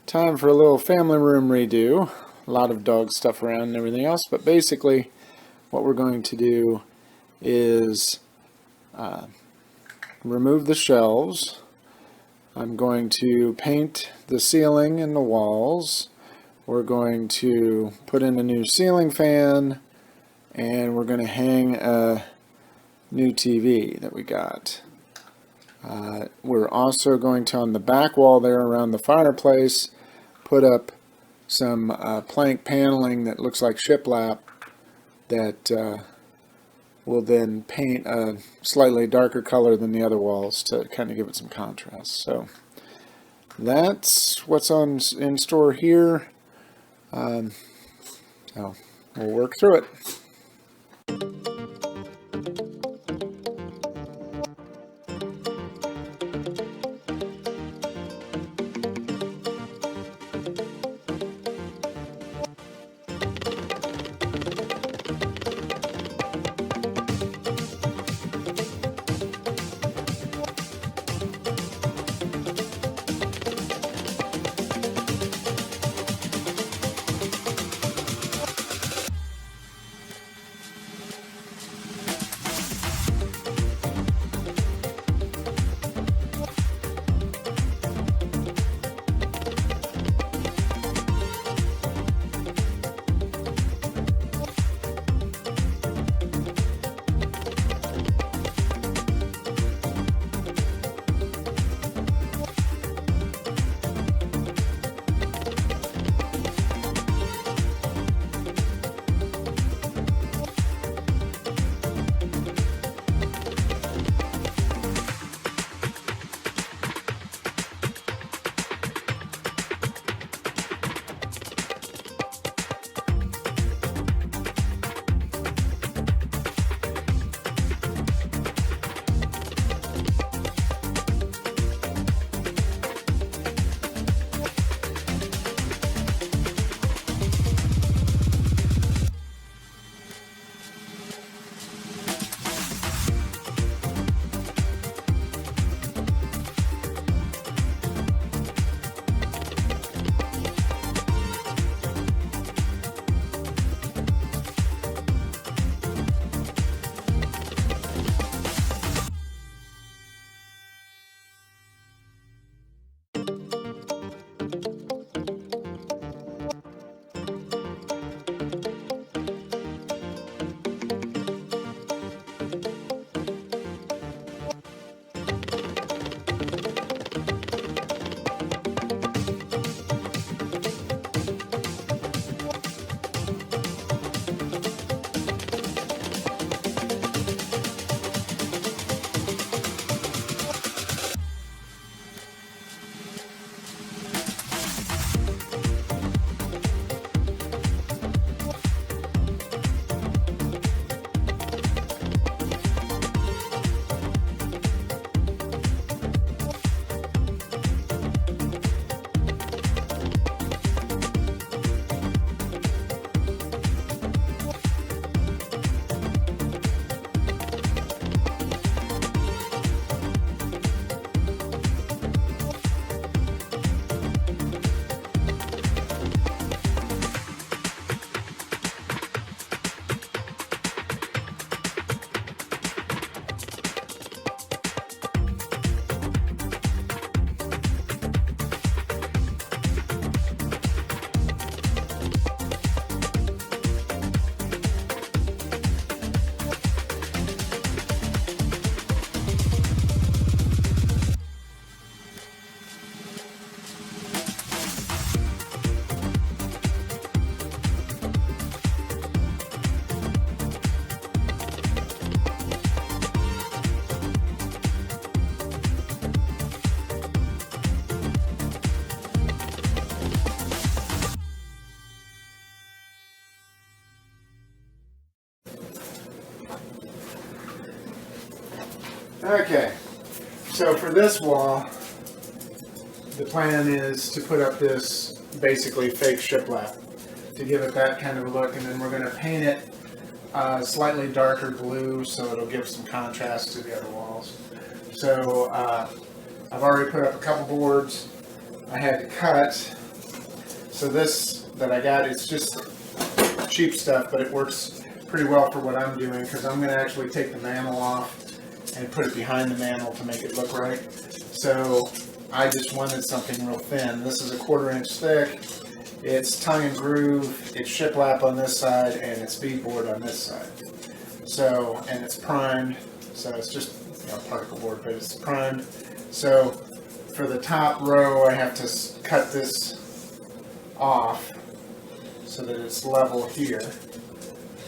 Time for a little family room redo. A lot of dog stuff around and everything else, but basically what we're going to do is remove the shelves. I'm going to paint the ceiling and the walls. We're going to put in a new ceiling fan, and we're going to hang a new TV that we got. We're also going to, on the back wall there around the fireplace, put up some plank paneling that looks like shiplap that we'll then paint a slightly darker color than the other walls to kind of give it some contrast. So that's what's in store here. So we'll work through it. Okay, so for this wall, the plan is to put up this basically fake shiplap to give it that kind of a look, and then we're going to paint it slightly darker blue so it'll give some contrast to the other walls. So I've already put up a couple boards. I had to cut So this that I got is just cheap stuff, but it works pretty well for what I'm doing, because I'm going to actually take the mantle off and put it behind the mantle to make it look right. So I just wanted something real thin. This is a 1/4 inch thick. It's tongue and groove, it's shiplap on this side, and it's beadboard on this side. So, and it's primed, so it's just, you know, particle board, but it's primed. So for the top row, I have to cut this off so that it's level here,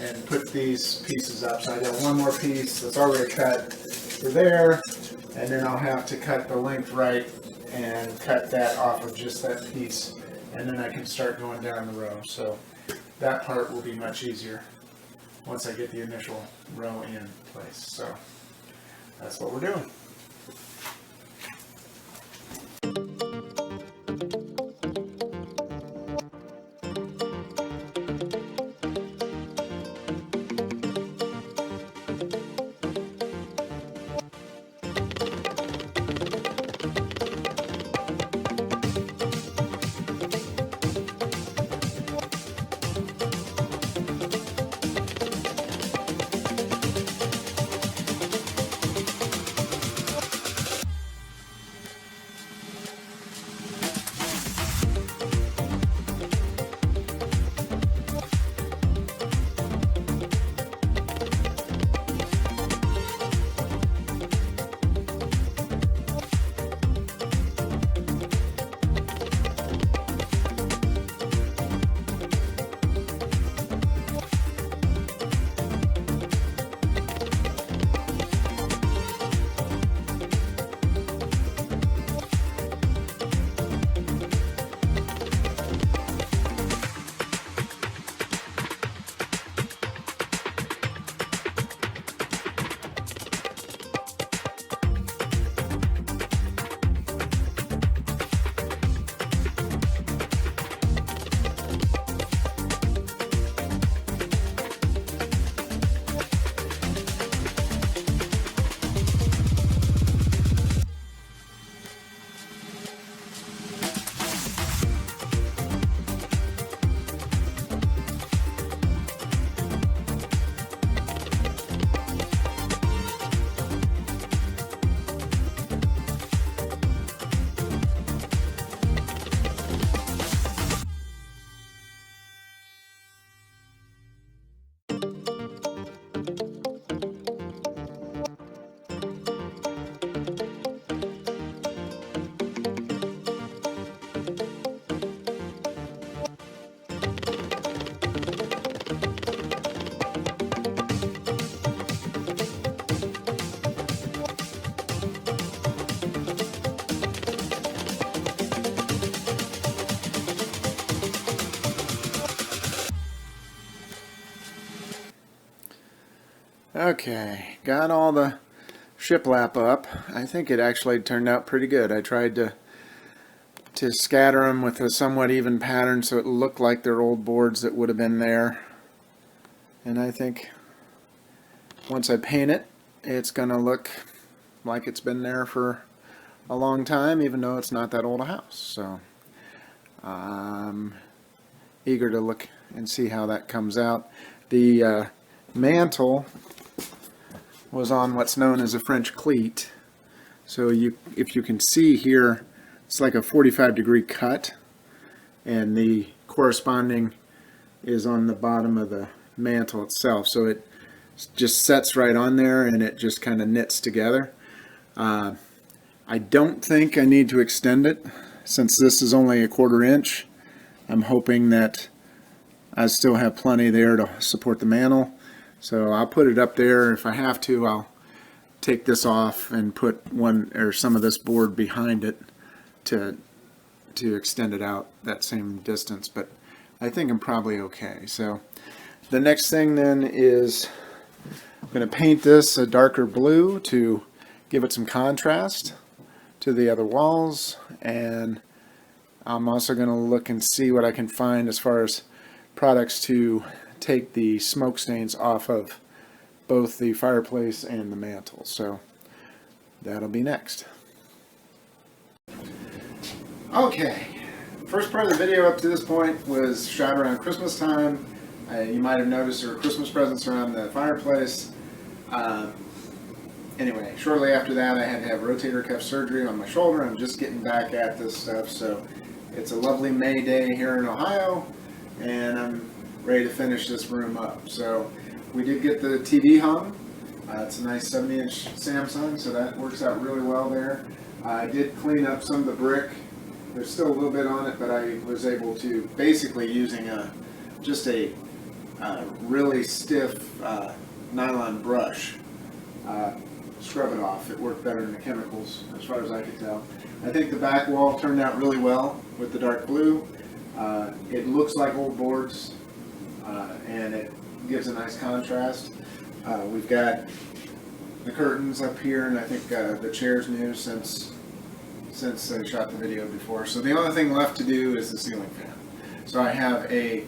and put these pieces up. So I got one more piece that's already cut for there, and then I'll have to cut the length right and cut that off of just that piece, and then I can start going down the row. So that part will be much easier once I get the initial row in place. So that's what we're doing. Okay, got all the shiplap up. I think it actually turned out pretty good. I tried to scatter them with a somewhat even pattern so it looked like they're old boards that would have been there. And I think once I paint it, it's going to look like it's been there for a long time, even though it's not that old a house. So I'm eager to look and see how that comes out. The mantle was on what's known as a French cleat. So if you can see here, it's like a 45-degree cut, and the corresponding is on the bottom of the mantle itself. So it just sets right on there, and it just kind of knits together. I don't think I need to extend it, since this is only a 1/4 inch. I'm hoping that I still have plenty there to support the mantle. So I'll put it up there. If I have to, I'll take this off and put one or some of this board behind it to extend it out that same distance. But I think I'm probably okay. So the next thing then is I'm going to paint this a darker blue to give it some contrast to the other walls, and I'm also going to look and see what I can find as far as products to take the smoke stains off of both the fireplace and the mantle. So that'll be next. Okay, First part of the video up to this point was shot around Christmas time. You might have noticed there were Christmas presents around the fireplace. Anyway, shortly after that I had to have rotator cuff surgery on my shoulder. I'm just getting back at this stuff, so it's a lovely May day here in Ohio, and I'm ready to finish this room up. So we did get the TV hung. It's a nice 70-inch Samsung, so that works out really well there. I did clean up some of the brick. There's still a little bit on it, but I was able to, basically using just a really stiff nylon brush, scrub it off. It worked better than the chemicals as far as I could tell. I think the back wall turned out really well with the dark blue. It looks like old boards, and it gives a nice contrast. We've got the curtains up here, and I think the chair's new since I shot the video before. So the only thing left to do is the ceiling fan. So I have a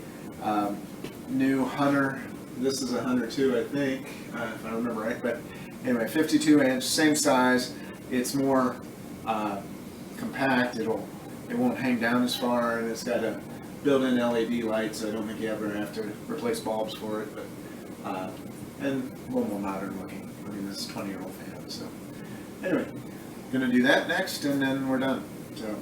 new Hunter. This is a Hunter 2, I think, if I remember right. But anyway, 52-inch, same size. It's more compact. It won't hang down as far, and it's got a built-in LED light, so I don't think you ever have to replace bulbs for it. But and a little more modern looking. I mean, this is a 20-year-old fan. So anyway, gonna do that next, and then we're done. So.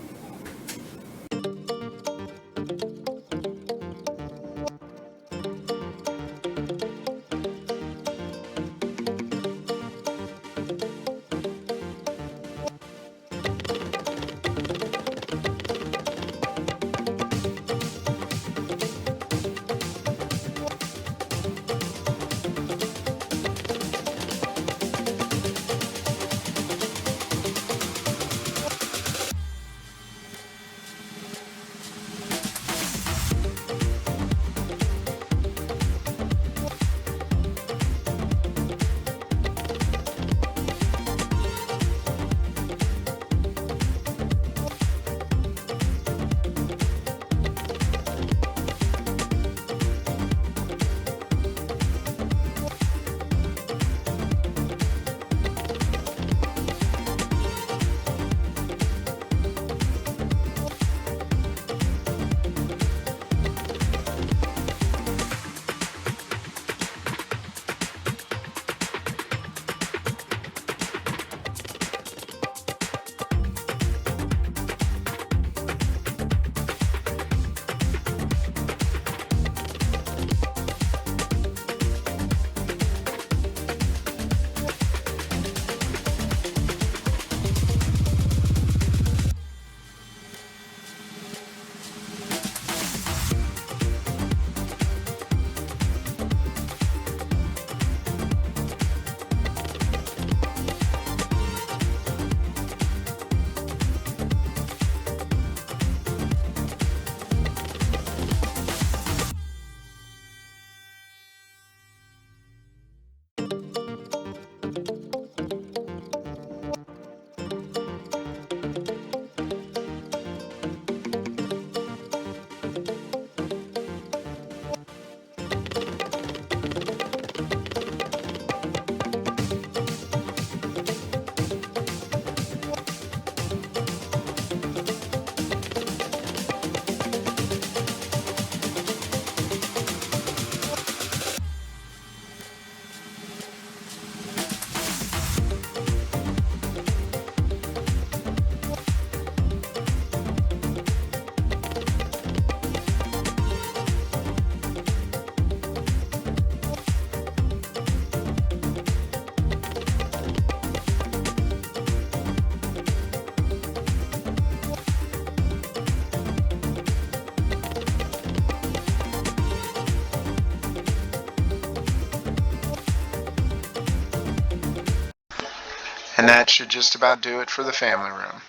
And that should just about do it for the family room.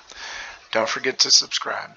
Don't forget to subscribe.